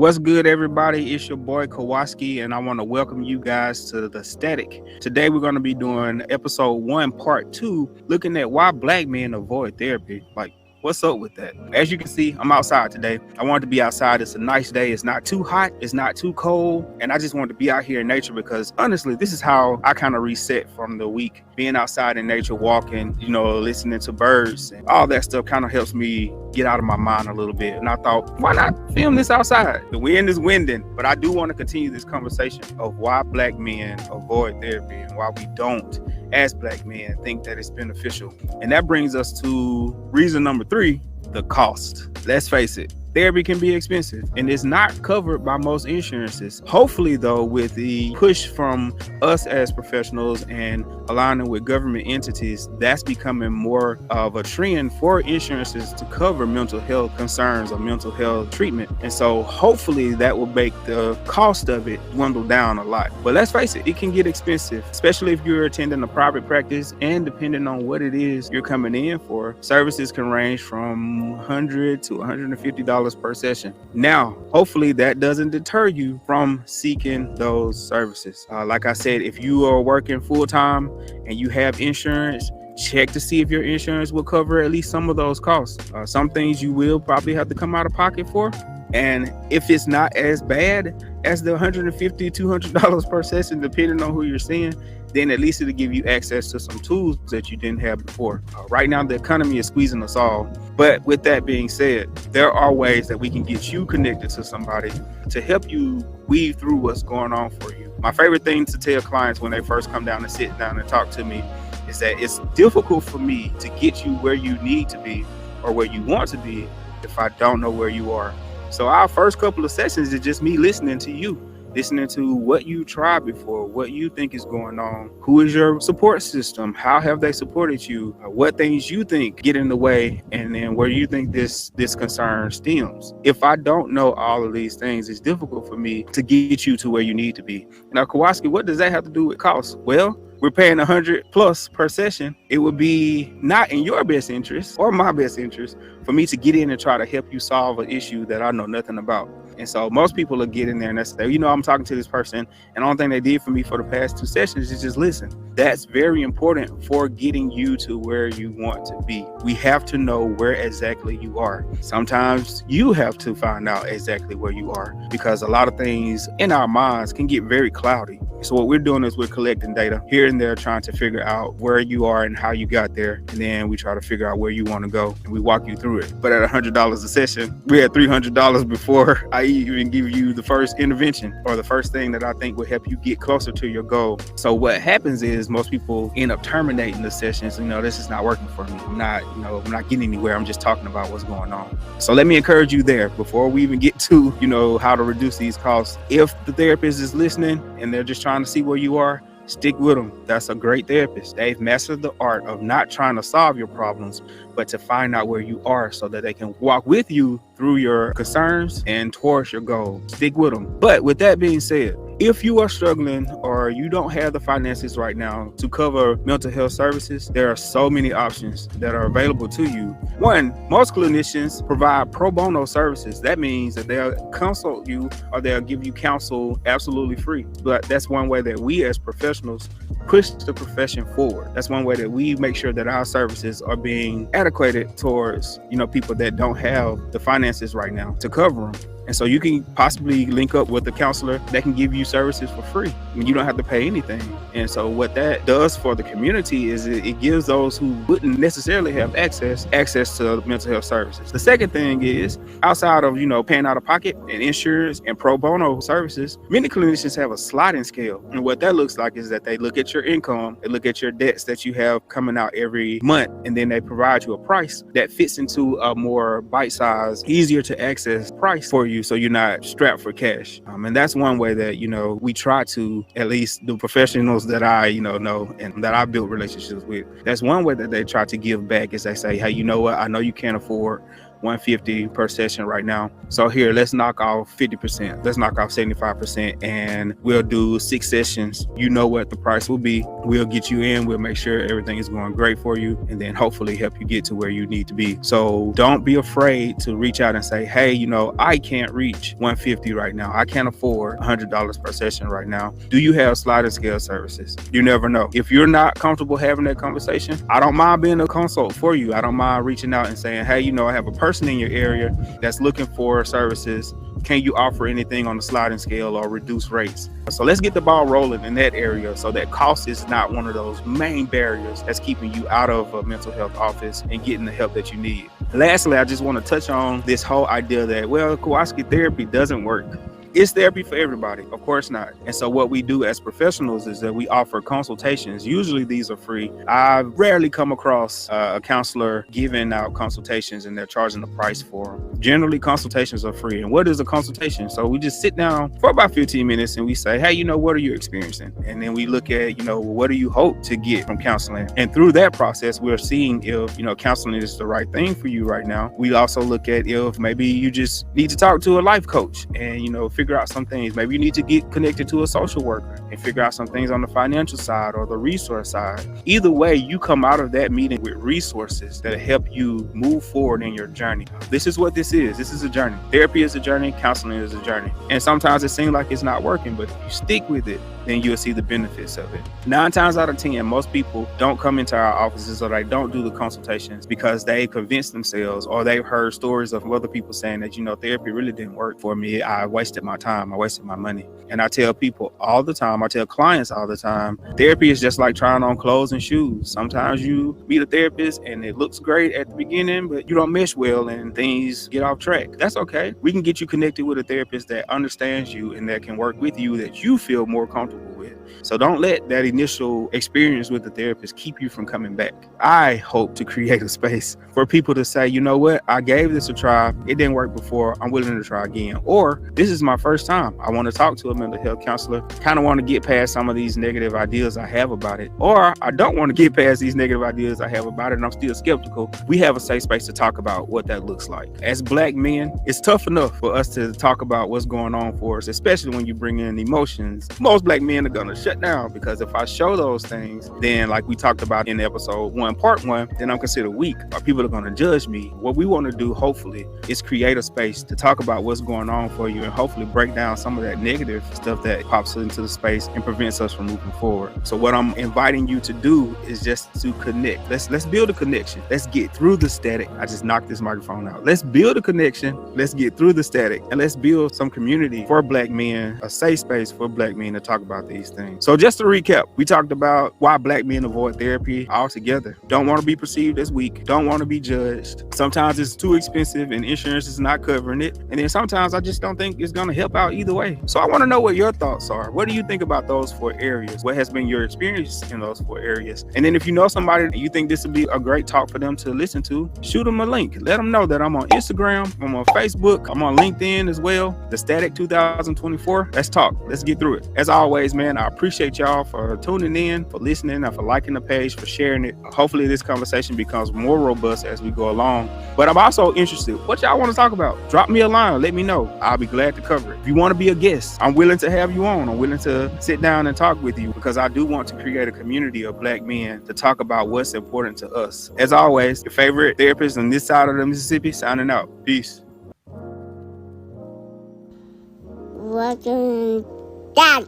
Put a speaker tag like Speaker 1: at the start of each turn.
Speaker 1: What's good, everybody? It's your boy Kowalski, and I want to welcome you guys to the Static. Today, we're going to be doing episode 1, part 2, looking at why black men avoid therapy. What's up with that? As you can see, I'm outside today. I wanted to be outside. It's a nice day. It's not too hot. It's not too cold. And I just wanted to be out here in nature because honestly, this is how I kind of reset from the week. Being outside in nature, walking, listening to birds and all that stuff kind of helps me get out of my mind a little bit. And I thought, why not film this outside? The wind is winding, but I do want to continue this conversation of why black men avoid therapy and why we don't, as black men, think that it's beneficial. And that brings us to reason number 3, the cost. Let's face it, therapy can be expensive and it's not covered by most insurances. Hopefully, though, with the push from us as professionals and aligning with government entities, that's becoming more of a trend for insurances to cover mental health concerns or mental health treatment. And so hopefully that will make the cost of it dwindle down a lot. But let's face it, it can get expensive, especially if you're attending a private practice, and depending on what it is you're coming in for, services can range from $100 to $150 per session. Now, hopefully that doesn't deter you from seeking those services. Like I said, if you are working full-time and you have insurance, check to see if your insurance will cover at least some of those costs. Some things you will probably have to come out of pocket for. And if it's not as bad as the $150, $200 per session, depending on who you're seeing, then at least it'll give you access to some tools that you didn't have before. Right now, the economy is squeezing us all. But with that being said, there are ways that we can get you connected to somebody to help you weave through what's going on for you. My favorite thing to tell clients when they first come down and sit down and talk to me is that it's difficult for me to get you where you need to be or where you want to be if I don't know where you are. So our first couple of sessions is just me listening to you, listening to what you tried before, what you think is going on, who is your support system, how have they supported you, what things you think get in the way, and then where you think this concern stems. If I don't know all of these things, it's difficult for me to get you to where you need to be. Now, Kowalski, what does that have to do with cost? Well, we're paying $100+ per session. It would be not in your best interest or my best interest for me to get in and try to help you solve an issue that I know nothing about. And so most people will get in there and they say, I'm talking to this person, and the only thing they did for me for the past 2 sessions is just listen. That's very important for getting you to where you want to be. We have to know where exactly you are. Sometimes you have to find out exactly where you are because a lot of things in our minds can get very cloudy. So what we're doing is we're collecting data here and there, trying to figure out where you are and how you got there. And then we try to figure out where you want to go and we walk you through it. But at $100 a session, we're at $300 before I even give you the first intervention or the first thing that I think will help you get closer to your goal. So what happens is most people end up terminating the sessions. This is not working for me. I'm not getting anywhere. I'm just talking about what's going on. So let me encourage you there before we even get to, how to reduce these costs. If the therapist is listening and they're just trying to see where you are, stick with them. That's a great therapist. They've mastered the art of not trying to solve your problems, but to find out where you are so that they can walk with you through your concerns and towards your goal. Stick with them. But with that being said, if you are struggling or you don't have the finances right now to cover mental health services, there are so many options that are available to you. One, most clinicians provide pro bono services. That means that they'll consult you or they'll give you counsel absolutely free. But that's one way that we as professionals push the profession forward. That's one way that we make sure that our services are being adequated towards, people that don't have the finances right now to cover them. And so you can possibly link up with a counselor that can give you services for free. You don't have to pay anything. And so what that does for the community is it gives those who wouldn't necessarily have access to mental health services. The second thing is, outside of, paying out of pocket and insurance and pro bono services, many clinicians have a sliding scale. And what that looks like is that they look at your income, they look at your debts that you have coming out every month, and then they provide you a price that fits into a more bite-sized, easier to access price for you, so you're not strapped for cash. And that's one way that, we try to, at least the professionals that I, know and that I built relationships with, that's one way that they try to give back is they say, hey, you know what? I know you can't afford $150 per session right now. So here, let's knock off 50%. Let's knock off 75%, and we'll do 6 sessions. You know what the price will be. We'll get you in. We'll make sure everything is going great for you, and then hopefully help you get to where you need to be. So don't be afraid to reach out and say, hey, I can't reach $150 right now. I can't afford $100 per session right now. Do you have sliding scale services? You never know. If you're not comfortable having that conversation, I don't mind being a consult for you. I don't mind reaching out and saying, hey, I have a person in your area that's looking for services. Can you offer anything on the sliding scale or reduce rates? So let's get the ball rolling in that area, so that cost is not one of those main barriers that's keeping you out of a mental health office and getting the help that you need. Lastly, I just want to touch on this whole idea that, Kowalski, therapy doesn't work. Is therapy for everybody? Of course not. And so what we do as professionals is that we offer consultations. Usually these are free. I rarely come across a counselor giving out consultations and they're charging a price for them. Generally, consultations are free. And what is a consultation? So we just sit down for about 15 minutes and we say, hey, what are you experiencing? And then we look at, what do you hope to get from counseling? And through that process, we're seeing if, counseling is the right thing for you right now. We also look at if maybe you just need to talk to a life coach and, figure out some things. Maybe you need to get connected to a social worker and figure out some things on the financial side or the resource side. Either way, you come out of that meeting with resources that help you move forward in your journey. This is what this is. This is a journey. Therapy is a journey. Counseling is a journey. And sometimes it seems like it's not working, but if you stick with it, then you'll see the benefits of it. 9 times out of 10, most people don't come into our offices or they don't do the consultations because they convinced themselves or they've heard stories of other people saying that, therapy really didn't work for me. I wasted my time. I wasted my money. And I tell people all the time, I tell clients all the time, therapy is just like trying on clothes and shoes. Sometimes you meet a therapist and it looks great at the beginning, but you don't mesh well and things get off track. That's okay. We can get you connected with a therapist that understands you and that can work with you, that you feel more comfortable with. So don't let that initial experience with the therapist keep you from coming back. I hope to create a space for people to say, you know what, I gave this a try. It didn't work before. I'm willing to try again. Or this is my first time. I want to talk to a mental health counselor. Kind of want to get past some of these negative ideas I have about it. Or I don't want to get past these negative ideas I have about it and I'm still skeptical. We have a safe space to talk about what that looks like. As Black men, it's tough enough for us to talk about what's going on for us, especially when you bring in emotions. Most Black men are going to shut down because if I show those things, then like we talked about in episode 1, part 1, then I'm considered weak or people are going to judge me. What we want to do, hopefully, is create a space to talk about what's going on for you and hopefully break down some of that negative stuff that pops into the space and prevents us from moving forward. So what I'm inviting you to do is just to connect. Let's build a connection. Let's get through the static. I just knocked this microphone out. Let's build a connection. Let's get through the static and let's build some community for Black men, a safe space for Black men to talk about these things. So just to recap, we talked about why Black men avoid therapy altogether. Don't want to be perceived as weak. Don't want to be judged. Sometimes it's too expensive and insurance is not covering it. And then sometimes I just don't think it's going to help out either way. So I want to know what your thoughts are. What do you think about those 4 areas? What has been your experience in those 4 areas? And then if you know somebody and you think this would be a great talk for them to listen to, shoot them a link. Let them know that I'm on Instagram, I'm on Facebook, I'm on LinkedIn as well. The Static 2024. Let's talk. Let's get through it. As always, man, I appreciate y'all for tuning in, for listening, and for liking the page, for sharing it. Hopefully this conversation becomes more robust as we go along. But I'm also interested. What y'all want to talk about? Drop me a line. Let me know. I'll be glad to cover it. If you want to be a guest, I'm willing to have you on. I'm willing to sit down and talk with you because I do want to create a community of Black men to talk about what's important to us. As always, your favorite therapist on this side of the Mississippi signing out. Peace.
Speaker 2: Welcome, Daddy.